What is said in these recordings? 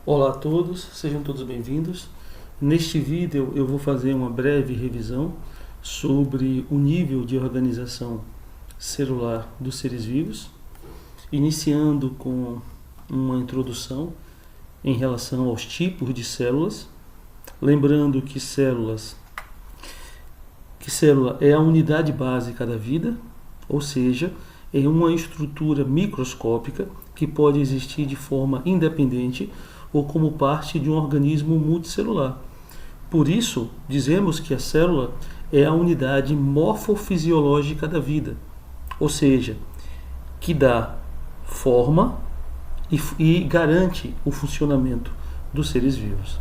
Olá a todos, sejam todos bem-vindos. Neste vídeo eu vou fazer uma breve revisão sobre o nível de organização celular dos seres vivos, iniciando com uma introdução em relação aos tipos de células, lembrando que célula é a unidade básica da vida, ou seja, é uma estrutura microscópica que pode existir de forma independente ou como parte de um organismo multicelular. Por isso, dizemos que a célula é a unidade morfofisiológica da vida, ou seja, que dá forma e garante o funcionamento dos seres vivos.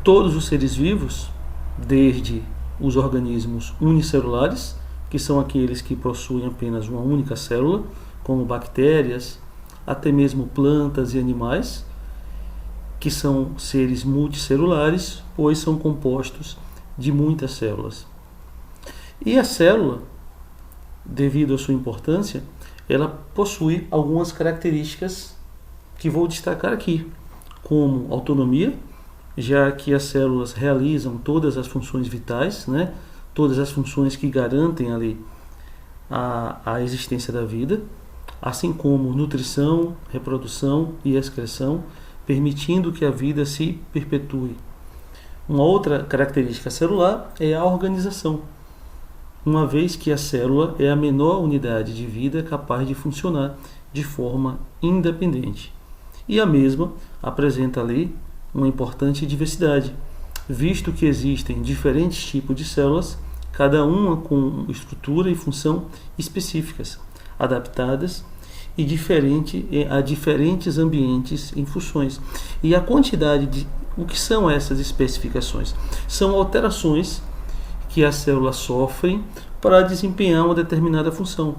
Todos os seres vivos, desde os organismos unicelulares, que são aqueles que possuem apenas uma única célula, como bactérias, até mesmo plantas e animais, que são seres multicelulares, pois são compostos de muitas células. E a célula, devido à sua importância, ela possui algumas características que vou destacar aqui, como autonomia, já que as células realizam todas as funções vitais, todas as funções que garantem ali a existência da vida, assim como nutrição, reprodução e excreção, permitindo que a vida se perpetue. Uma outra característica celular é a organização, uma vez que a célula é a menor unidade de vida capaz de funcionar de forma independente. E a mesma apresenta ali uma importante diversidade, visto que existem diferentes tipos de células, cada uma com estrutura e função específicas, adaptadas e a diferentes ambientes em funções. E a quantidade de o que são essas especificações? São alterações que as células sofrem para desempenhar uma determinada função.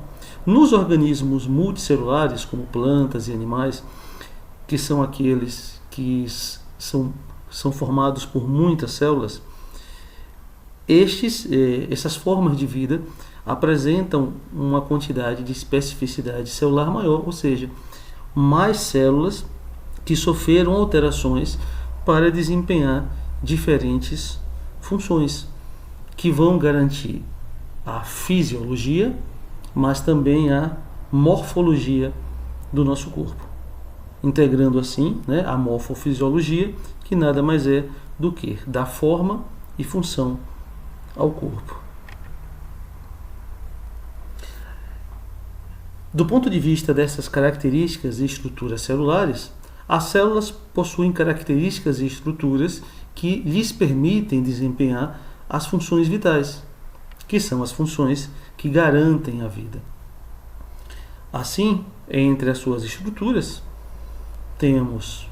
Nos organismos multicelulares, como plantas e animais, que são aqueles que são formados por muitas células, essas formas de vida apresentam uma quantidade de especificidade celular maior, ou seja, mais células que sofreram alterações para desempenhar diferentes funções, que vão garantir a fisiologia, mas também a morfologia do nosso corpo, integrando assim a morfofisiologia, que nada mais é do que dar forma e função ao corpo. Do ponto de vista dessas características e estruturas celulares, as células possuem características e estruturas que lhes permitem desempenhar as funções vitais, que são as funções que garantem a vida. Assim, entre as suas estruturas, temos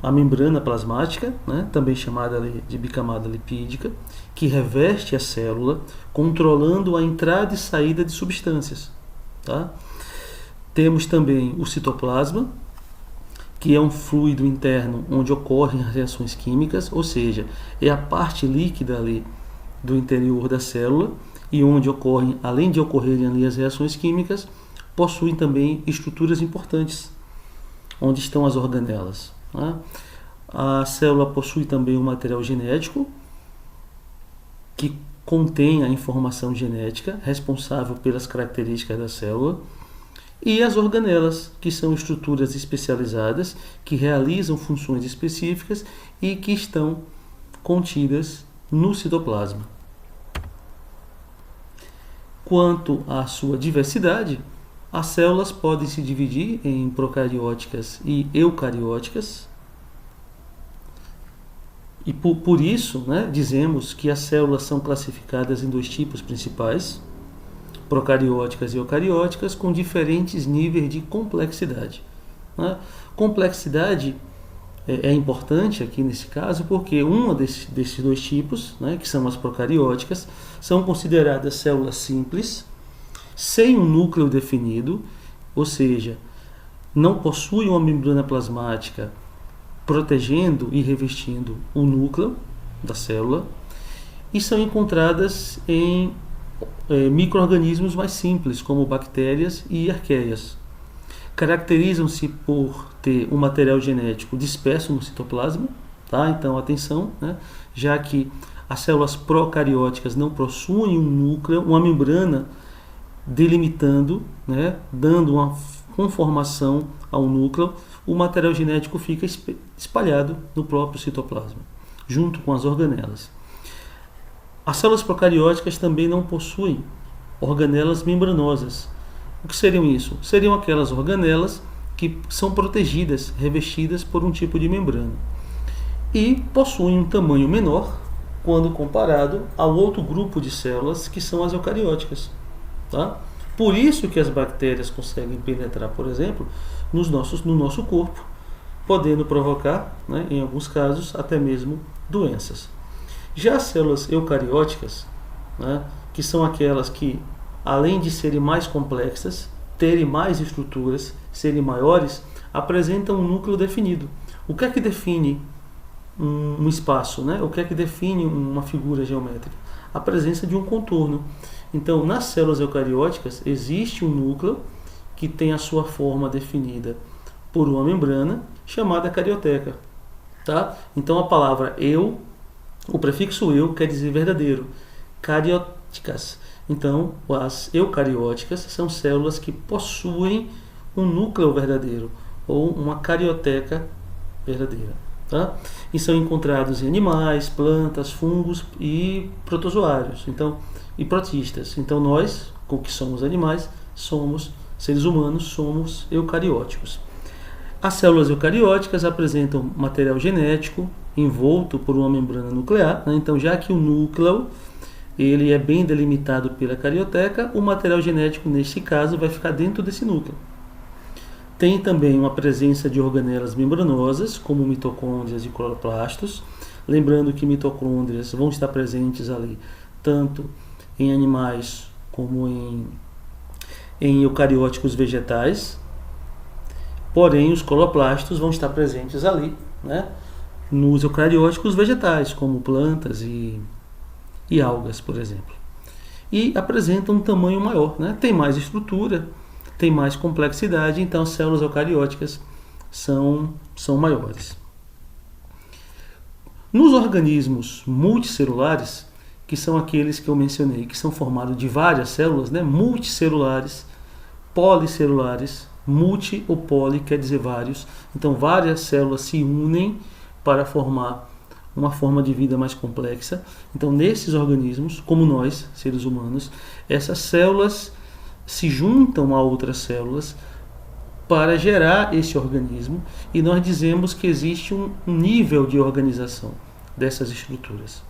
a membrana plasmática, também chamada de bicamada lipídica, que reveste a célula, controlando a entrada e saída de substâncias. Temos também o citoplasma, que é um fluido interno onde ocorrem as reações químicas, ou seja, é a parte líquida ali do interior da célula, e onde ocorrem, além de ocorrerem ali as reações químicas, possuem também estruturas importantes, onde estão as organelas. A célula possui também um material genético, que contém a informação genética responsável pelas características da célula, e as organelas, que são estruturas especializadas que realizam funções específicas e que estão contidas no citoplasma. Quanto à sua diversidade, as células podem se dividir em procarióticas e eucarióticas. E por isso, dizemos que as células são classificadas em dois tipos principais: procarióticas e eucarióticas, com diferentes níveis de complexidade. Complexidade é importante aqui nesse caso, porque uma desses dois tipos, que são as procarióticas, são consideradas células simples, sem um núcleo definido, ou seja, não possuem uma membrana plasmática protegendo e revestindo o núcleo da célula, e são encontradas em micro-organismos mais simples, como bactérias e arqueias. caracterizam-se por ter um material genético disperso no citoplasma, tá? Então, atenção, né? Já que as células procarióticas não possuem um núcleo, uma membrana delimitando, né? Dando uma conformação ao núcleo, o material genético fica espalhado no próprio citoplasma, junto com as organelas. As células procarióticas também não possuem organelas membranosas. O que seriam isso? Seriam aquelas organelas que são protegidas, revestidas por um tipo de membrana. E possuem um tamanho menor quando comparado ao outro grupo de células que são as eucarióticas. Tá? Por isso que as bactérias conseguem penetrar, por exemplo, no nosso corpo, podendo provocar, né, em alguns casos, até mesmo doenças. Já as células eucarióticas, né, que são aquelas que, além de serem mais complexas, terem mais estruturas, serem maiores, apresentam um núcleo definido. O que é que define um espaço, né? O que é que define uma figura geométrica? A presença de um contorno. Então, nas células eucarióticas, existe um núcleo que tem a sua forma definida por uma membrana chamada carioteca. Tá? Então, a palavra eu, o prefixo eu, quer dizer verdadeiro. Carióticas. Então, as eucarióticas são células que possuem um núcleo verdadeiro, ou uma carioteca verdadeira. Tá? E são encontrados em animais, plantas, fungos e protozoários, então, e protistas. Então nós, com que somos animais, somos seres humanos, somos eucarióticos. As células eucarióticas apresentam material genético envolto por uma membrana nuclear, né? Então, já que o núcleo ele é bem delimitado pela carioteca, o material genético, neste caso, vai ficar dentro desse núcleo. Tem também uma presença de organelas membranosas, como mitocôndrias e cloroplastos. Lembrando que mitocôndrias vão estar presentes ali, tanto em animais como em eucarióticos vegetais. Porém, os cloroplastos vão estar presentes ali, né, nos eucarióticos vegetais, como plantas e algas, por exemplo. E apresentam um tamanho maior, né? Tem mais estrutura, tem mais complexidade, então as células eucarióticas são maiores. Nos organismos multicelulares, que são aqueles que eu mencionei, que são formados de várias células, né? Multicelulares, policelulares, multi ou poli quer dizer vários, então várias células se unem para formar uma forma de vida mais complexa. Então, nesses organismos, como nós, seres humanos, essas células se juntam a outras células para gerar esse organismo, e nós dizemos que existe um nível de organização dessas estruturas.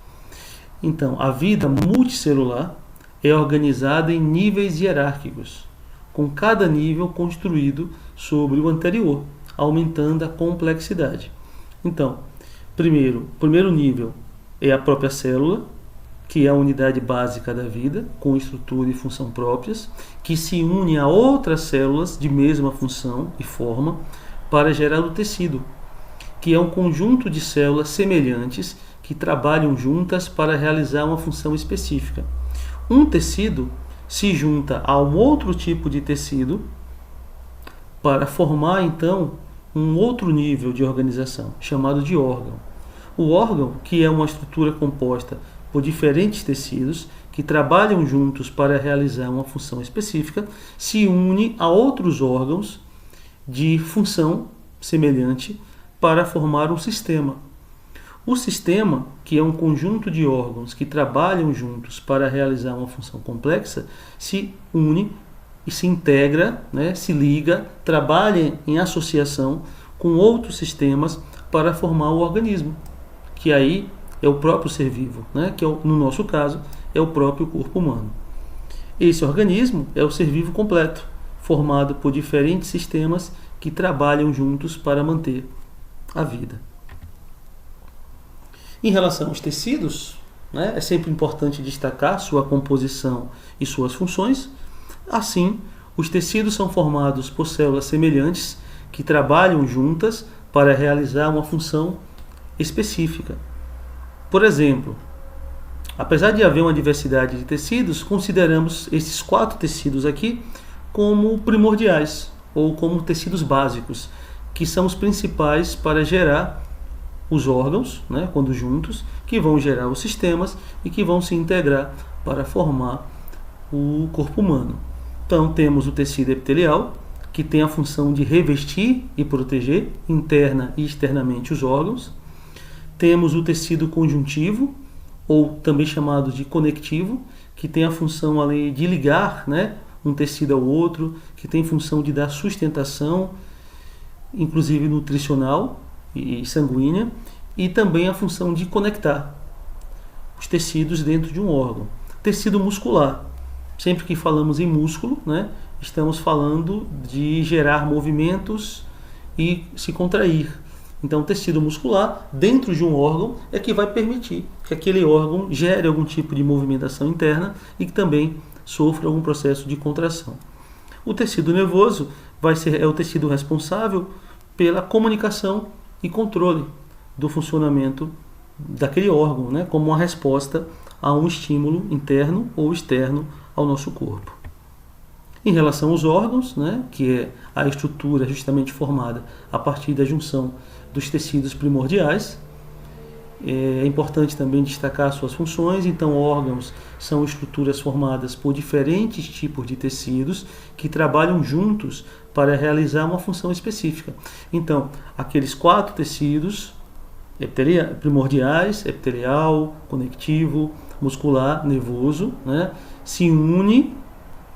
Então, a vida multicelular é organizada em níveis hierárquicos, com cada nível construído sobre o anterior, aumentando a complexidade. Então, primeiro nível é a própria célula, que é a unidade básica da vida, com estrutura e função próprias, que se une a outras células de mesma função e forma para gerar o tecido, que é um conjunto de células semelhantes que trabalham juntas para realizar uma função específica. Um tecido se junta a um outro tipo de tecido para formar, então, um outro nível de organização, chamado de órgão. O órgão, que é uma estrutura composta por diferentes tecidos que trabalham juntos para realizar uma função específica, se une a outros órgãos de função semelhante para formar um sistema. O sistema, que é um conjunto de órgãos que trabalham juntos para realizar uma função complexa, se une e se integra, né, se liga, trabalha em associação com outros sistemas para formar o organismo, que aí é o próprio ser vivo, né, que no nosso caso é o próprio corpo humano. Esse organismo é o ser vivo completo, formado por diferentes sistemas que trabalham juntos para manter a vida. Em relação aos tecidos, né, é sempre importante destacar sua composição e suas funções. Assim, os tecidos são formados por células semelhantes que trabalham juntas para realizar uma função específica. Por exemplo, apesar de haver uma diversidade de tecidos, consideramos esses 4 tecidos aqui como primordiais, ou como tecidos básicos, que são os principais para gerar os órgãos, né, quando juntos, que vão gerar os sistemas e que vão se integrar para formar o corpo humano. Então temos o tecido epitelial, que tem a função de revestir e proteger interna e externamente os órgãos. Temos o tecido conjuntivo, ou também chamado de conectivo, que tem a função ali de ligar, né, um tecido ao outro, que tem função de dar sustentação, inclusive nutricional e sanguínea, e também a função de conectar os tecidos dentro de um órgão. Tecido muscular. Sempre que falamos em músculo, né, estamos falando de gerar movimentos e se contrair. Então, o tecido muscular dentro de um órgão é que vai permitir que aquele órgão gere algum tipo de movimentação interna e que também sofra algum processo de contração. O tecido nervoso é o tecido responsável pela comunicação e controle do funcionamento daquele órgão, né, como uma resposta a um estímulo interno ou externo ao nosso corpo. Em relação aos órgãos, né, que é a estrutura justamente formada a partir da junção dos tecidos primordiais, é importante também destacar suas funções. Então, órgãos são estruturas formadas por diferentes tipos de tecidos que trabalham juntos para realizar uma função específica. Então, aqueles 4 tecidos primordiais, epitelial, conectivo, muscular, nervoso, né, se unem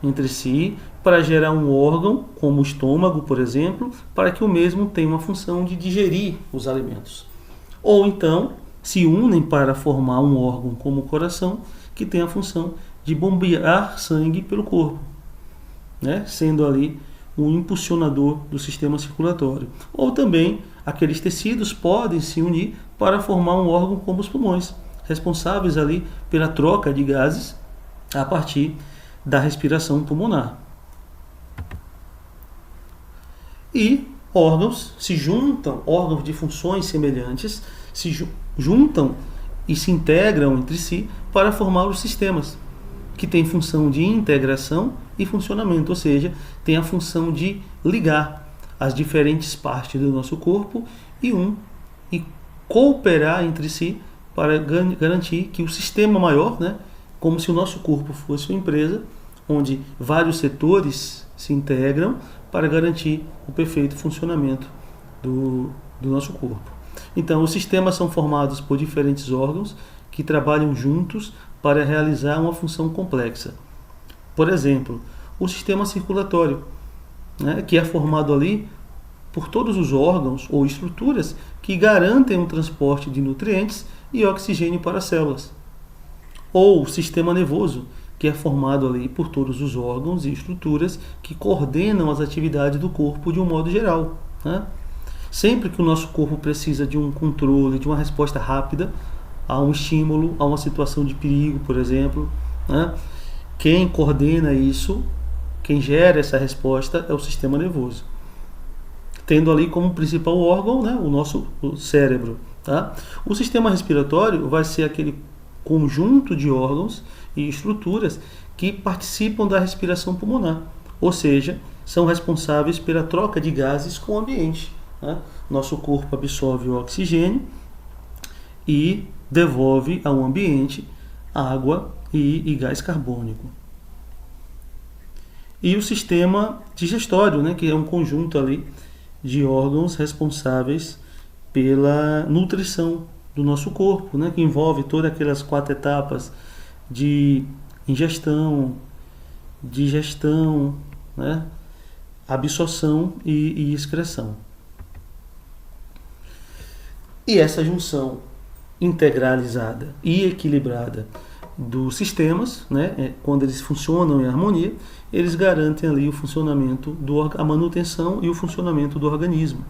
entre si para gerar um órgão, como o estômago, por exemplo, para que o mesmo tenha uma função de digerir os alimentos. Ou então, se unem para formar um órgão como o coração, que tem a função de bombear sangue pelo corpo, né, sendo ali um impulsionador do sistema circulatório. Ou também, aqueles tecidos podem se unir para formar um órgão como os pulmões, responsáveis ali pela troca de gases a partir da respiração pulmonar. E órgãos se juntam, órgãos de funções semelhantes, se juntam e se integram entre si para formar os sistemas, que têm função de integração e funcionamento, ou seja, tem a função de ligar as diferentes partes do nosso corpo e cooperar entre si para garantir que o sistema maior, né, como se o nosso corpo fosse uma empresa, onde vários setores se integram para garantir o perfeito funcionamento do nosso corpo. Então, os sistemas são formados por diferentes órgãos que trabalham juntos para realizar uma função complexa. Por exemplo, o sistema circulatório, né, que é formado ali por todos os órgãos ou estruturas que garantem o transporte de nutrientes e oxigênio para as células. Ou o sistema nervoso, que é formado ali por todos os órgãos e estruturas que coordenam as atividades do corpo de um modo geral, né? Sempre que o nosso corpo precisa de um controle, de uma resposta rápida a um estímulo, a uma situação de perigo, por exemplo, né, quem coordena isso, quem gera essa resposta é o sistema nervoso, tendo ali como principal órgão, né, o cérebro. Tá? O sistema respiratório vai ser aquele conjunto de órgãos e estruturas que participam da respiração pulmonar, ou seja, são responsáveis pela troca de gases com o ambiente. Né? Nosso corpo absorve o oxigênio e devolve ao ambiente água e gás carbônico. E o sistema digestório, né, que é um conjunto ali de órgãos responsáveis pela nutrição do nosso corpo, né, que envolve todas aquelas 4 etapas de ingestão, digestão, né, absorção e excreção. E essa junção integralizada e equilibrada dos sistemas, né, quando eles funcionam em harmonia, eles garantem ali o funcionamento, a manutenção e o funcionamento do organismo,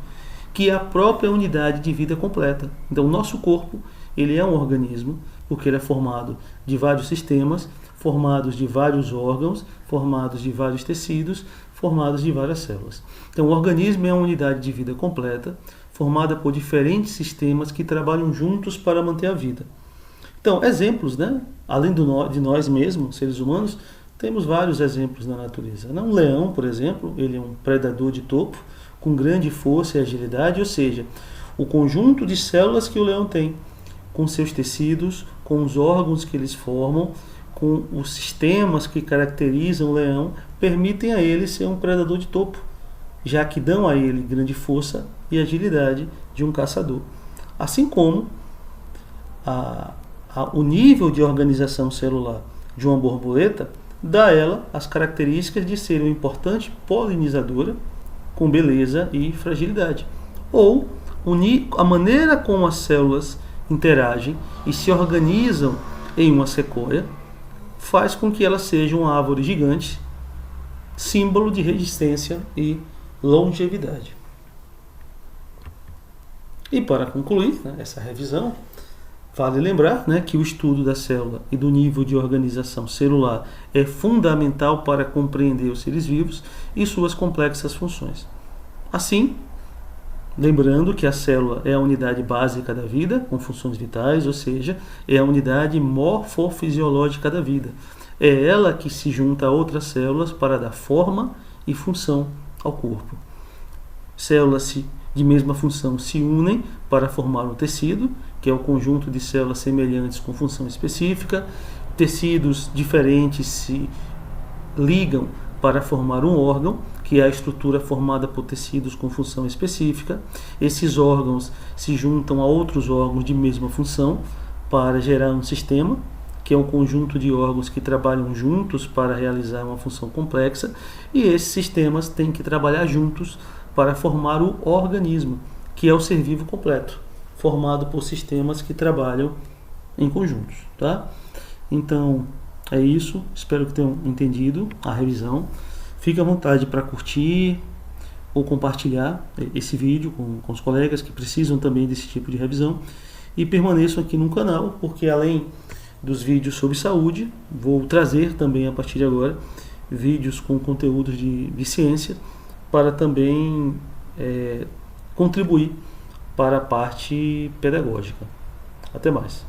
que é a própria unidade de vida completa. Então, o nosso corpo, ele é um organismo, porque ele é formado de vários sistemas, formados de vários órgãos, formados de vários tecidos, formados de várias células. Então, o organismo é uma unidade de vida completa, formada por diferentes sistemas que trabalham juntos para manter a vida. Então, exemplos, né? Além de nós mesmos, seres humanos, Temos vários exemplos na natureza. Um leão, por exemplo, ele é um predador de topo, com grande força e agilidade, ou seja, o conjunto de células que o leão tem, com seus tecidos, com os órgãos que eles formam, com os sistemas que caracterizam o leão, permitem a ele ser um predador de topo, já que dão a ele grande força e agilidade de um caçador. Assim como o nível de organização celular de uma borboleta dá a ela as características de ser uma importante polinizadora com beleza e fragilidade. Ou a maneira como as células interagem e se organizam em uma sequoia faz com que ela seja uma árvore gigante, símbolo de resistência e longevidade. E para concluir essa revisão, vale lembrar que o estudo da célula e do nível de organização celular é fundamental para compreender os seres vivos e suas complexas funções. Assim, lembrando que a célula é a unidade básica da vida, com funções vitais, ou seja, é a unidade morfofisiológica da vida. É ela que se junta a outras células para dar forma e função ao corpo. Células de mesma função se unem para formar um tecido, que é o conjunto de células semelhantes com função específica. Tecidos diferentes se ligam para formar um órgão, que é a estrutura formada por tecidos com função específica. Esses órgãos se juntam a outros órgãos de mesma função para gerar um sistema, que é um conjunto de órgãos que trabalham juntos para realizar uma função complexa, e esses sistemas têm que trabalhar juntos para formar o organismo, que é o ser vivo completo, formado por sistemas que trabalham em conjuntos, tá? Então, é isso. Espero que tenham entendido a revisão. Fique à vontade para curtir ou compartilhar esse vídeo com os colegas que precisam também desse tipo de revisão. E permaneçam aqui no canal, porque além dos vídeos sobre saúde, vou trazer também a partir de agora vídeos com conteúdos de ciência, para também contribuir para a parte pedagógica. Até mais.